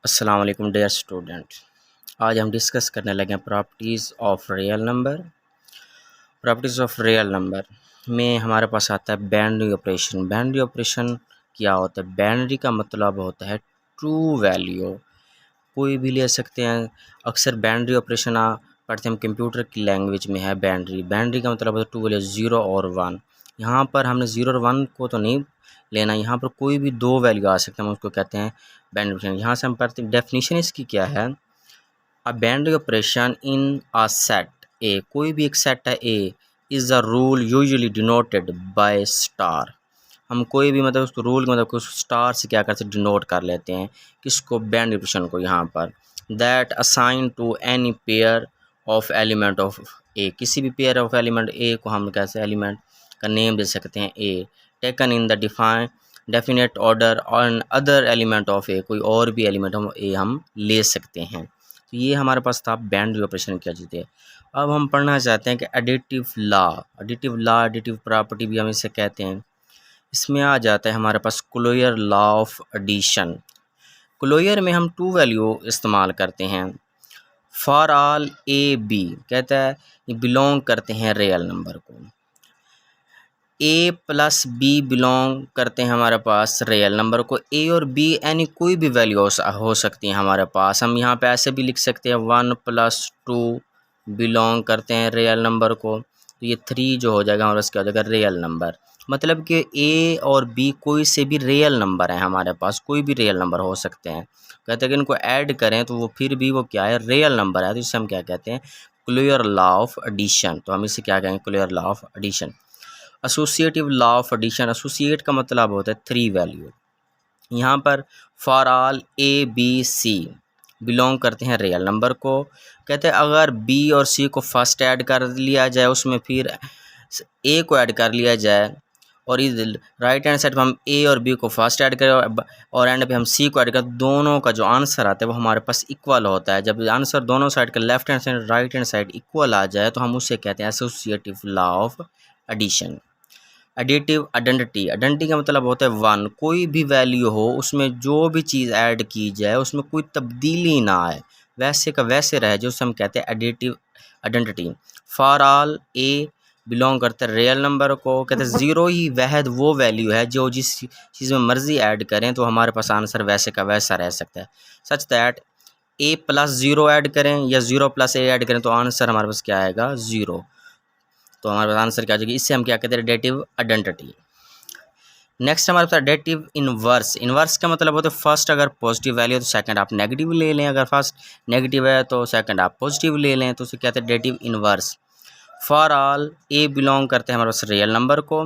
अस्सलाम वालेकुम dear student. आज हम डिस्कस करने लगे हैं properties of real number. Properties of real number में हमारे पास आता है बाइनरी ऑपरेशन। बाइनरी ऑपरेशन क्या होता है? बाइनरी का मतलब होता है ट्रू वैल्यू, कोई भी ले सकते हैं। अक्सर बाइनरी ऑपरेशन पढ़ते हैं हम कंप्यूटर की लैंग्वेज में है। बाइनरी बाइनरी का मतलब होता है ट्रू वैल्यू, ज़ीरो और वन। यहाँ पर हमने ज़ीरो और वन को तो नहीं लेना, यहाँ पर कोई भी दो वैल्यू आ सकते हैं, हम उसको कहते हैं बाइनरी ऑपरेशन। यहाँ से हम पढ़ते हैं डेफिनेशन इसकी क्या है। A binary operation in a set A, कोई भी एक सेट है A, is a rule usually denoted by star. हम कोई भी मतलब उसको रूल मतलब कुछ स्टार से क्या करते हैं, डिनोट कर लेते हैं किसको, बाइनरी ऑपरेशन को। यहाँ पर that assign to any pair of element of A, किसी भी पेयर ऑफ एलिमेंट ए को हम कैसे एलिमेंट का नेम दे सकते हैं A, taken in the define definite order on other element of A, कोई और भी एलिमेंट हम ए हम ले सकते हैं। तो ये हमारे पास था बाइनरी ऑपरेशन क्या चीज़ है। अब हम पढ़ना चाहते हैं कि एडिटिव लॉ। एडिटिव प्रॉपर्टी भी हम इसे कहते हैं। इसमें आ जाता है हमारे पास closure law of addition. Closure में हम टू वैल्यू इस्तेमाल करते हैं। फॉर ऑल ए बी कहता है ये बिलोंग करते हैं रियल नंबर को। ए प्लस बी बिलोंग करते हैं हमारे पास रियल नंबर को। ए और बी यानी कोई भी वैल्यू हो सकती है हमारे पास। हम यहाँ पे ऐसे भी लिख सकते हैं 1+2 बिलोंग करते हैं रियल नंबर को। तो ये 3 जो हो जाएगा हमारे पास क्या हो जाएगा, रियल नंबर। मतलब कि ए और बी कोई से भी रियल नंबर है हमारे पास, कोई भी रियल नंबर हो सकते हैं। कहते हैं कि इनको ऐड करें तो वो फिर भी वो क्या है, रियल नंबर है। तो इसे हम क्या कहते हैं, क्लियर लॉ ऑफ एडिशन। तो हम इसे क्या कहेंगे, clear law of addition. Associative law of addition, associate का मतलब होता है 3 वैल्यू। यहाँ पर for all A b c belong करते हैं रियल नंबर को। कहते हैं अगर बी और सी को फर्स्ट ऐड कर लिया जाए, उसमें फिर ए को ऐड कर लिया जाए, और इस राइट हैंड साइड पर हम ए और बी को फर्स्ट ऐड करें और एंड पे हम सी को ऐड करें, दोनों का जो आंसर आता है वो हमारे पास इक्वल होता है। जब आंसर दोनों साइड का left hand side right hand side equal आ जाए तो हम उसे कहते हैं associative law of addition. Additive identity, identity का मतलब होता है वन, कोई भी वैल्यू हो उसमें जो भी चीज़ ऐड की जाए उसमें कोई तब्दीली ना आए, वैसे का वैसे रहे, जो हम कहते हैं additive identity. For all A belong करते हैं रियल नंबर को। कहते हैं ज़ीरो ही वहद वो वैल्यू है जो जिस चीज़ में मर्ज़ी ऐड करें तो हमारे पास आंसर वैसे का वैसा रह सकता है। Such that A plus zero add करें या ज़ीरो प्लस ए ऐड करें तो आंसर हमारे पास क्या आएगा, ज़ीरो। तो हमारे पास आंसर क्या हो जाएगी, इससे हम क्या कहते हैं, एडिटिव आइडेंटिटी। नेक्स्ट हमारे पास एडिटिव इनवर्स। इनवर्स का मतलब होता है फर्स्ट अगर पॉजिटिव वैल्यू है तो सेकंड आप नेगेटिव ले लें, अगर फर्स्ट नेगेटिव है तो सेकंड आप पॉजिटिव ले लें, तो उसे कहते हैं additive inverse. For all A belong करते हैं हमारे पास रियल नंबर को।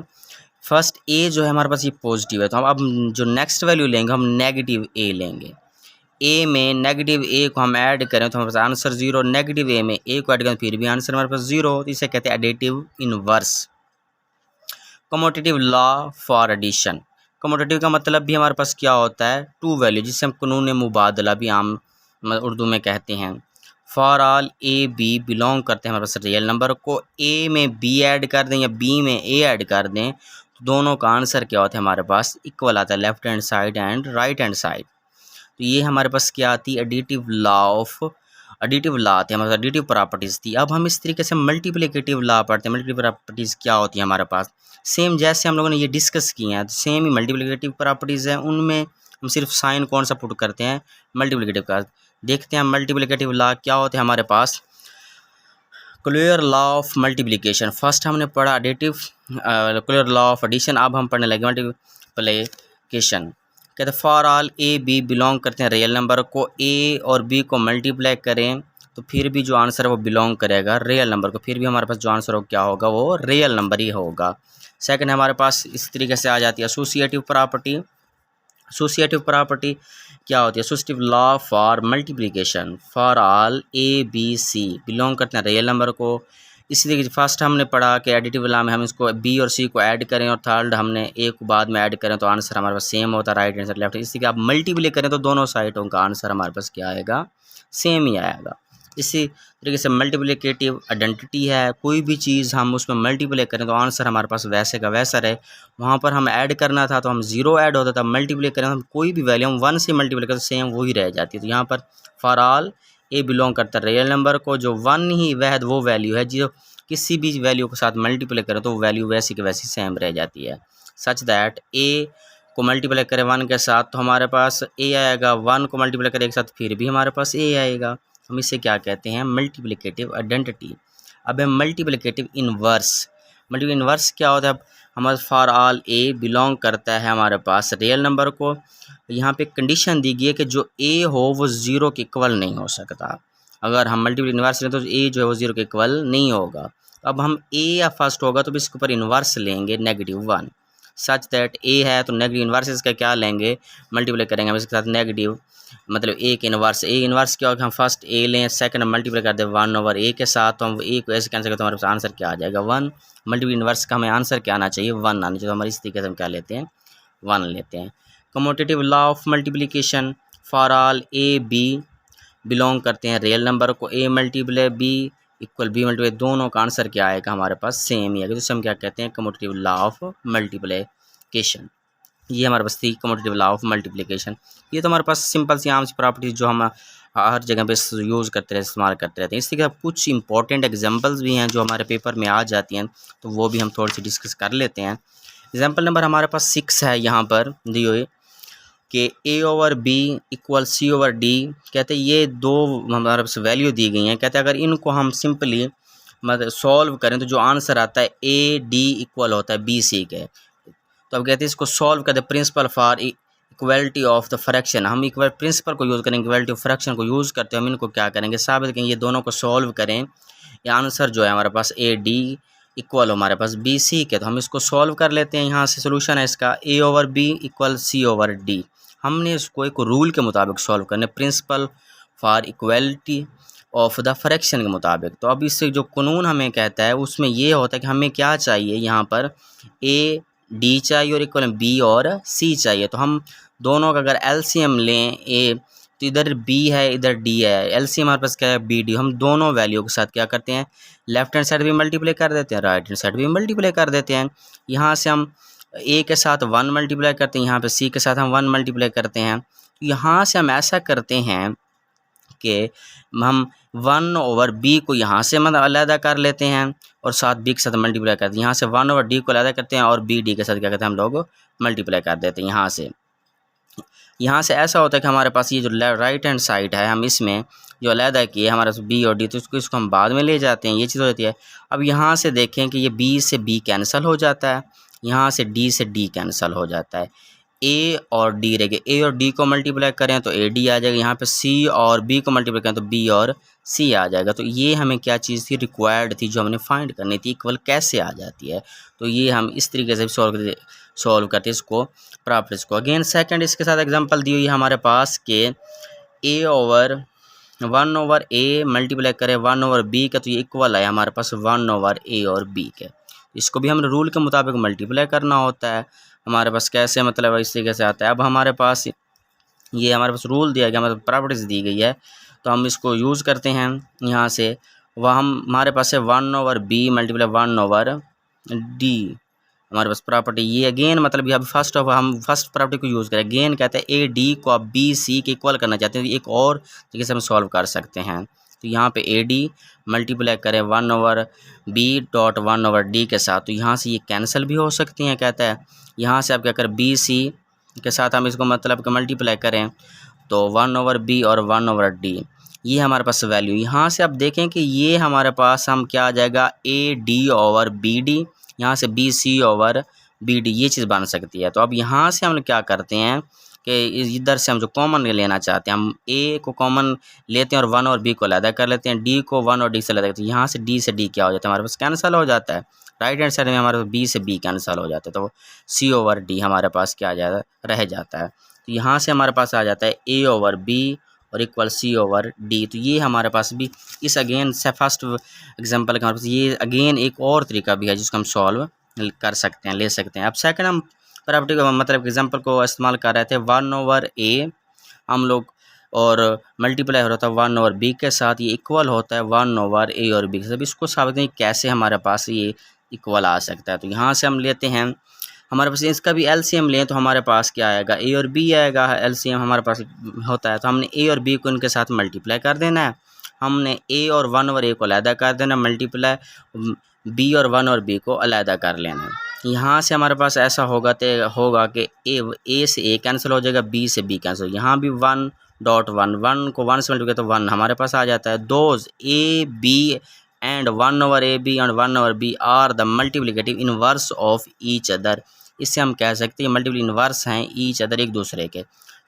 फर्स्ट ए जो है हमारे पास ये पॉजिटिव है, तो हम अब जो नेक्स्ट वैल्यू लेंगे हम नेगेटिव ए लेंगे। ए में नेगेटिव ए को हम ऐड करें तो हमारे पास आंसर ज़ीरो, नेगेटिव ए में ए को ऐड करें फिर भी आंसर हमारे पास ज़ीरो, तो इसे कहते हैं additive inverse. Commutative law for addition. Commutative का मतलब भी हमारे पास क्या होता है, टू वैल्यू, जिसे हम कानून मुबादला भी आम उर्दू में कहते हैं। For all A B belong करते हैं हमारे पास रियल नंबर को। ए में बी ऐड कर दें या बी में ए ऐड कर दें तो दोनों का आंसर क्या होता है, हमारे पास इक्वल आता है, left hand side and right hand side. तो ये हमारे पास क्या आती है, additive law of additive law आती है हमारे पास, एडिटिव प्रॉपर्टीज़ थी। अब हम इस तरीके से मल्टीप्लिकेटिव लॉ पढ़ते हैं। मल्टीप्लिकेटिव प्रॉपर्टीज़ क्या होती है हमारे पास, सेम जैसे हम लोगों ने ये डिस्कस किए हैं, तो सेम ही मल्टीप्लिकेटिव प्रॉपर्टीज़ हैं। उनमें हम सिर्फ साइन कौन सा पुट करते हैं, मल्टीप्लिकेटिव का। देखते हैं मल्टीप्लिकेटिव लॉ क्या होते हैं हमारे पास। Clear law of multiplication, first हमने पढ़ा additive, clear law of addition, अब हम पढ़ने लगे मल्टीप्लिकेशन। कहते हैं for all A B belong करते हैं रियल नंबर को। ए और बी को मल्टीप्लाई करें तो फिर भी जो आंसर है वो बिलोंग करेगा रियल नंबर को, फिर भी हमारे पास जो आंसर हो क्या होगा, वो रियल नंबर ही होगा। सेकंड हमारे पास इस तरीके से आ जाती है एसोसिएटिव प्रॉपर्टी। एसोसिएटिव प्रॉपर्टी क्या होती है, associative law for multiplication. For all A b c belong करते हैं रियल नंबर को। इसी तरीके फर्स्ट हमने पढ़ा कि एडिटिव लॉ में हम इसको बी और सी को ऐड करें और थर्ड हमने ए को बाद में ऐड करें तो आंसर हमारे पास सेम होता है, राइट हैंड साइड लेफ्ट। इसी के आप मल्टीप्लाई करें तो दोनों साइडों का आंसर हमारे पास क्या आएगा, सेम ही आएगा। इसी तरीके से मल्टीप्लिकेटिव आइडेंटिटी है, कोई भी चीज़ हम उसमें मल्टीप्लाई करें तो आंसर हमारे पास वैसे का वैसा रहे। वहाँ पर हम ऐड करना था तो हम 0 ऐड होता था, मल्टीप्लाई करें हम कोई भी वैल्यू हम 1 से मल्टीप्लाई करें तो सेम वही रह जाती है। तो यहाँ पर फॉर ऑल ए बिलोंग करता है रियल नंबर को, जो 1 ही वह वो वैल्यू है जो किसी भी वैल्यू के साथ मल्टीप्लाई करें तो वैल्यू वैसी की वैसी सेम रह जाती है। सच दैट ए को मल्टीप्लाई करें 1 के साथ तो हमारे पास ए आएगा, 1 को मल्टीप्लाई करें एक साथ फिर भी हमारे पास ए आएगा। हम इसे क्या कहते हैं, मल्टीप्लिकेटिव आइडेंटिटी। अब है मल्टीप्लिकेटिव इन्वर्स। मल्टीप्लिकेटिव इन्वर्स क्या होता है, हमारे फॉर ऑल ए बिलोंग करता है हमारे पास रियल नंबर को। यहाँ पे कंडीशन दी गई है कि जो ए हो वो 0 के इक्वल नहीं हो सकता। अगर हम मल्टीप्लिकेटिव इन्वर्स लें तो ए जो है वो 0 के इक्वल नहीं होगा। अब हम ए या फर्स्ट होगा तो इसके ऊपर इन्वर्स लेंगे -1। सच दैट ए है तो नेगेटिव इन्वर्स इसका क्या लेंगे, मल्टीप्लाई करेंगे हम इसके साथ नेगेटिव, मतलब ए के इन्वर्स। ए इन्वर्स क्या होगा, हम फर्स्ट ए लें, सेकंड मल्टीप्लाई कर दें 1/a के साथ, तो हम ए को ऐसे कैंसिल करते हैं, हमारे पास आंसर क्या आ जाएगा 1। मल्टीप्लाई इन्वर्स का हमें आंसर क्या आना चाहिए 1 आना चाहिए। तो हमारे इस तरीके से हम क्या लेते हैं 1 लेते हैं। Commutative law of multiplication, for all A B belong करते हैं रियल नंबर को, A multiply B equal B multiply, दोनों का आंसर क्या आएगा हमारे पास सेम ही आएगा। तो हम क्या कहते हैं कम्यूटेटिव लॉ ऑफ मल्टीप्लिकेशन। ये हमारे पास थी कम्यूटेटिव लॉ ऑफ मल्टीप्लिकेशन। ये तो हमारे पास सिंपल सी आम सी प्रॉपर्टीज जो हम हर जगह पे यूज़ करते रहते इस्तेमाल करते रहते हैं। इसी के कुछ इंपॉर्टेंट एग्जांपल्स भी हैं जो हमारे पेपर में आ जाती हैं, तो वो भी हम थोड़ी सी डिस्कस कर लेते हैं। एग्जांपल नंबर हमारे पास 6 है यहाँ पर दी हुई कि a/b इक्वल c/d। कहते हैं ये दो हमारे पास वैल्यू दी गई हैं। कहते हैं अगर इनको हम सिंपली मतलब सॉल्व करें तो जो आंसर आता है AD इक्वल होता है BC के। तो अब कहते हैं इसको सॉल्व करते हैं principle for equality of the fraction. हम इक्वल प्रिंसिपल को यूज़ करेंगे, इक्वलिटी ऑफ फ्रैक्शन को यूज़ करते हैं। हम इनको क्या करेंगे साबित करेंगे, ये दोनों को सॉल्व करें, ये आंसर जो है हमारे पास AD इक्वल हमारे पास BC के। तो हम इसको सॉल्व कर लेते हैं। यहाँ से सोल्यूशन है इसका A/B इक्वल C/D। हमने इसको एक रूल के मुताबिक सॉल्व करना है, principle for equality of the fraction के मुताबिक। तो अब इससे जो कानून हमें कहता है उसमें ये होता है कि हमें क्या चाहिए, यहाँ पर AD चाहिए और इक्वल B और C चाहिए। तो हम दोनों का अगर LCM लें A, तो इधर B है इधर D है, LCM हमारे पास क्या है BD। हम दोनों वैल्यू के साथ क्या करते हैं, लेफ्ट हैंड साइड भी मल्टीप्लाई कर देते हैं, राइट हैंड साइड भी मल्टीप्लाई कर देते हैं। यहाँ से हम A के साथ 1 मल्टीप्लाई करते हैं, यहाँ पे C के साथ हम 1 मल्टीप्लाई करते हैं। यहाँ से हम ऐसा करते हैं कि हम 1/b को यहाँ से मतलब अलग कर लेते हैं और साथ b के साथ मल्टीप्लाई करते हैं। यहाँ से 1/d को अलग करते हैं और bd के साथ क्या करते हैं हम लोग मल्टीप्लाई कर देते हैं। यहाँ से ऐसा होता है कि हमारे पास ये जो राइट हैंड साइड है हम इसमें जो अलग किए हमारे पास b और d, तो इसको हम बाद में ले जाते हैं, ये चीज़ हो जाती है। अब यहाँ से देखें कि ये b से b कैंसिल हो जाता है, यहाँ से d से d कैंसिल हो जाता है, A और D रहेगा। A और D को मल्टीप्लाई करें तो AD आ जाएगा, यहाँ पे C और B को मल्टीप्लाई करें तो B और C आ जाएगा। तो ये हमें क्या चीज़ थी, रिक्वायर्ड थी, जो हमने फाइंड करनी थी इक्वल कैसे आ जाती है। तो ये हम इस तरीके से सॉल्व करते हैं इसको प्रॉपर्टीज को। अगेन सेकंड इसके साथ एग्जांपल दी हुई है हमारे पास के A/1/A मल्टीप्लाई करें 1/B का, तो ये इक्वल है हमारे पास 1/A और B के। इसको भी हमने रूल के मुताबिक मल्टीप्लाई करना होता है। हमारे पास कैसे मतलब इस तरीके से आता है। अब हमारे पास ये हमारे पास रूल दिया गया, मतलब प्रॉपर्टीज दी गई है, तो हम इसको यूज़ करते हैं। यहाँ से वह हमारे पास है 1/B मल्टीप्लाई 1/D हमारे पास प्रॉपर्टी। ये अगेन मतलब ये अब हम फर्स्ट प्रॉपर्टी को यूज़ करें। अगेन कहते हैं AD को आप BC के इक्वल करना चाहते हैं, तो एक और तरीके से हम सॉल्व कर सकते हैं। तो यहाँ पे AD मल्टीप्लाई करें 1/B डॉट 1/D के साथ, तो यहाँ से ये कैंसिल भी हो सकती हैं। कहता है यहाँ से आप क्या करें BC के साथ हम इसको मतलब कि मल्टीप्लाई करें तो 1/B और 1/D, ये हमारे पास वैल्यू। यहाँ से आप देखें कि ये हमारे पास हम क्या आ जाएगा AD/BD, यहाँ से BC/BD, ये चीज़ बन सकती है। तो अब यहाँ से हम क्या करते हैं कि इधर से हम जो कॉमन लेना चाहते हैं, हम A को कॉमन लेते हैं और 1 और B को अलग कर लेते हैं, D को 1 और D से अलग करते हैं। यहाँ से D से D क्या हो जाता है हमारे पास कैंसिल हो जाता है, राइट हैंड साइड में हमारे पास B से B कैंसिल हो जाता है, तो C/D हमारे पास क्या आ जाता है रह जाता है। तो यहाँ से हमारे पास आ जाता है A/B और इक्वल C/D। तो ये हमारे पास भी इस अगेन से फर्स्ट एग्जांपल का हमारे पास ये अगेन एक और तरीका भी है जिसको हम सॉल्व कर सकते हैं, ले सकते हैं। अब सेकंड हम प्रॉपर्टी का मतलब एग्जांपल को इस्तेमाल कर रहे थे 1/A हम लोग और मल्टीप्लाई हो रहा था 1 ओवर बी के साथ, ये इक्वल होता है 1 ओवर ए और बी के साथ। इसको साबित करें कैसे हमारे पास ये इक्वल आ सकता है। तो यहाँ से हम लेते हैं, हमारे पास इसका भी एलसीएम लें तो हमारे पास क्या आएगा, ए और बी आएगा। एलसीएम हमारे पास होता है तो हमने ए और बी को इनके साथ मल्टीप्लाई कर देना है। हमने ए और 1 ओवर ए को अलहदा कर देना, मल्टीप्लाई बी और 1 और बी को अलहदा कर लेना है। यहाँ से हमारे पास ऐसा होगा कि ए से ए कैंसिल हो जाएगा, बी से बी कैंसिल। यहाँ भी 1.1 को 1 से मल्टीप्लाई तो 1 हमारे पास आ जाता है। Those a b and 1 over a b and 1 over b are the multiplicative inverse of each other. इससे हम कह सकते हैं मल्टीपल इनवर्स हैं ईच अदर, एक दूसरे के।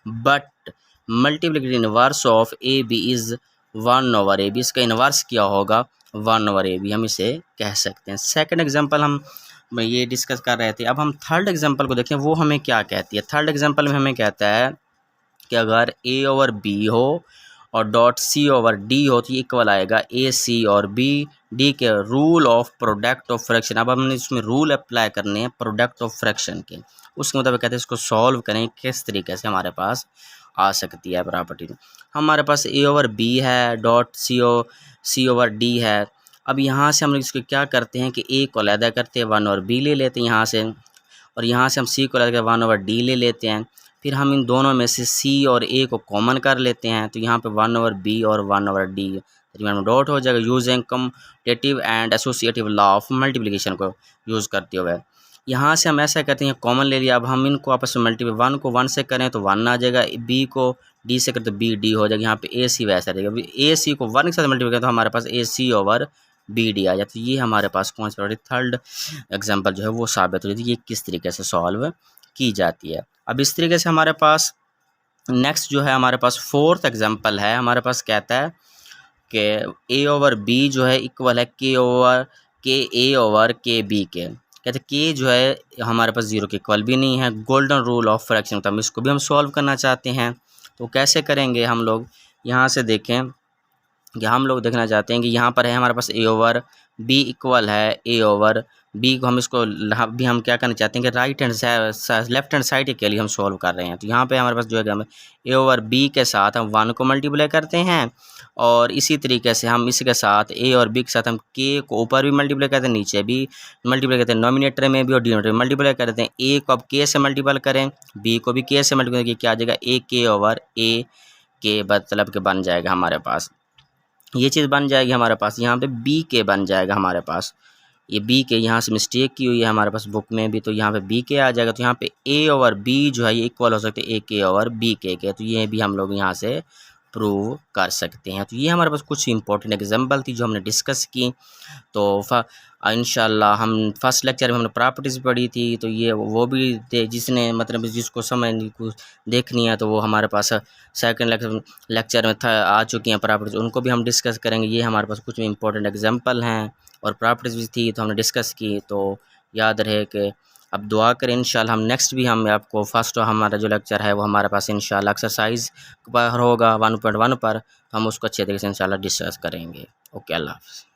But multiplicative inverse of a b is 1 over a b, इसका इनवर्स क्या होगा 1 ओवर ए बी, हम इसे कह सकते हैं। सेकंड एग्जांपल हम ये डिस्कस कर रहे थे। अब हम थर्ड एग्जांपल को देखें, वो हमें क्या कहती है। थर्ड एग्जांपल में हमें कहता है कि अगर ए ओवर बी हो और डॉट सी ओवर डी हो तो ये इक्वल आएगा ए सी और बी डी के rule of product of fraction. अब हमने इसमें रूल अप्लाई करने हैं प्रोडक्ट ऑफ फ्रैक्शन के, उसके मुताबिक कहते हैं इसको सॉल्व करें किस तरीके से हमारे पास आ सकती है प्रॉपर्टी। हमारे पास ए ओवर बी है डॉट सी ओवर डी है। अब यहाँ से हम इसको क्या करते हैं कि ए को अलहदा करते हैं, 1 ओवर बी ले लेते हैं यहाँ से, और यहाँ से हम सी को अलहदा करके 1 ओवर डी ले लेते हैं। फिर हम इन दोनों में से सी और ए को कॉमन कर लेते हैं, तो यहाँ पे 1 ओवर बी और 1 ओवर डी डॉट हो जाएगा, using commutative and associative law of multiplication को यूज़ करते हुए। यहाँ से हम ऐसा करते हैं कॉमन ले लिया। अब हम इनको आपस में मल्टीप्लाई 1 को 1 से करें तो 1 आ जाएगा, बी को डी से करें तो बी डी हो जाएगा। यहाँ पे ए सी वैसा रहेगा, ए सी को 1 के साथ मल्टीप्लाई करें तो हमारे पास ए सी ओवर बी डी आ जाता है। ये हमारे पास कौन सा थर्ड एग्जाम्पल जो है वो साबित हो जाती है, ये किस तरीके से सॉल्व की जाती है। अब इस तरीके से हमारे पास नेक्स्ट जो है हमारे पास फोर्थ एग्जांपल है। हमारे पास कहता है कि ए ओवर बी जो है इक्वल है के ए ओवर के बी के। कहते के जो है हमारे पास 0 के इक्वल भी नहीं है, गोल्डन रूल ऑफ फ्रैक्शन। तो हम इसको भी हम सॉल्व करना चाहते हैं, तो कैसे करेंगे हम लोग। यहाँ से देखें कि हम लोग देखना चाहते हैं कि यहाँ पर है हमारे पास ए ओवर बी इक्वल है ए ओवर बी को, हम इसको भी हम क्या करना चाहते हैं कि right hand side left hand side के लिए हम सॉल्व कर रहे हैं। तो यहाँ पे हमारे पास जो है हम ए ओवर बी के साथ हम 1 को मल्टीप्लाई करते हैं, और इसी तरीके से हम इसके साथ ए और बी के साथ हम के को ऊपर भी मल्टीप्लाई करते हैं, नीचे भी मल्टीप्लाई करते हैं, नॉमिनेटर में भी और डिनोमिनेटर में मल्टीप्लाई करते हैं। ए को अब के से मल्टीप्लाई करें, बी को भी के से मल्टीप्लाई करें, क्या आ जाएगा ए के ओवर ए के, मतलब के बन जाएगा हमारे पास ये चीज़ बन जाएगी हमारे पास। यहाँ पे बी के बन जाएगा हमारे पास, ये बी के यहाँ से मिस्टेक की हुई है हमारे पास बुक में भी, तो यहाँ पे बी के आ जाएगा। तो यहाँ पे ए ओवर बी जो है ये इक्वल हो सकते हैं ए के ओवर बी के, तो ये भी हम लोग यहाँ से प्रूव कर सकते हैं। तो ये हमारे पास कुछ इंपॉर्टेंट एग्जांपल थी जो हमने डिस्कस की। तो इंशाल्लाह हम फर्स्ट लेक्चर में हमने प्रॉपर्टीज़ पढ़ी थी, तो ये वो भी जिसने मतलब जिसको समझ देखनी है तो वो हमारे पास सेकंड लेक्चर में आ चुकी हैं प्रॉपर्टीज़, उनको भी हम डिस्कस करेंगे। ये हमारे पास कुछ इंपॉर्टेंट एग्जांपल हैं और प्रॉपर्टीज़ भी थी तो हमने डिस्कस की, तो याद रहे कि अब दुआ करें इंशाल्लाह हम नेक्स्ट भी हम आपको फर्स्ट हमारा जो लेक्चर है वो हमारे पास इंशाल्लाह एक्सरसाइज पर होगा 1.1 पर, हम उसको अच्छे तरीके से इंशाल्लाह डिस्कस करेंगे। ओके, अल्लाह हाफ़िज़।